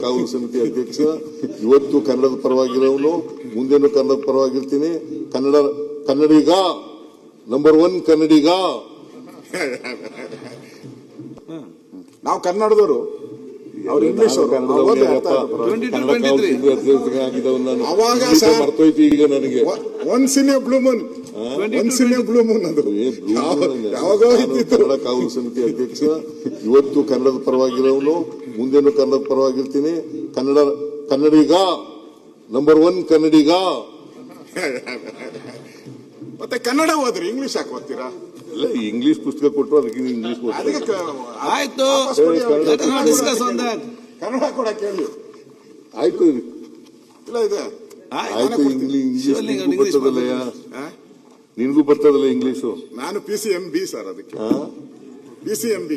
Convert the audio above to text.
ಕಾವಲು ಸಮಿತಿ ಅಧ್ಯಕ್ಷ. ಇವತ್ತು ಕನ್ನಡದ ಪರವಾಗಿರೋನು, ಮುಂದೇನು ಕನ್ನಡದ ಪರವಾಗಿರ್ತೀನಿ. ಕನ್ನಡಿಗ ನಂಬರ್ 1 ಕನ್ನಡಿಗ. ನಾವು ಕನ್ನಡದವರು, ಅವ್ರು ಇಂಗ್ಲಿಷ್ ಮರ್ತೋಯ್ತು ಈಗ ನನಗೆ. Once in a blue Moon ಅದು ಯಾವಾಗ. ಕನ್ನಡ ಕಾವಲು ಸಮಿತಿ ಅಧ್ಯಕ್ಷ. ಇವತ್ತು ಕನ್ನಡದ ಪರವಾಗಿರೋನು, ಮುಂದೇನು ಕನ್ನಡದ ಪರವಾಗಿರ್ತೀನಿ. ಕನ್ನಡಿಗ ನಂಬರ್ 1 ಕನ್ನಡಿಗ. ಮತ್ತೆ ಕನ್ನಡ ಓದ್ರಿ, ಇಂಗ್ಲಿಷ್ ಯಾಕೆ ಓದ್ತೀರಾ? ಇಲ್ಲ, ಇಂಗ್ಲಿಷ್ ಪುಸ್ತಕ ಕೊಟ್ಟರು, ಅದಕ್ಕೆ ಇಂಗ್ಲಿಷ್ ಆಯ್ತು. ಕನ್ನಡ ಕೂಡ ಕೇಳಿ. ಆಯ್ತು, ಇಲ್ಲ ಇದೆ ಆಯ್ತು. ಇಂಗ್ಲಿಷ್ ಬರ್ತದಲ್ಲಯ್ಯ, ನಿನ್ಗೂ ಬರ್ತದಲ್ಲ ಇಂಗ್ಲಿಷು. ನಾನು PCMB ಸರ್, ಅದಕ್ಕೆ PCMB.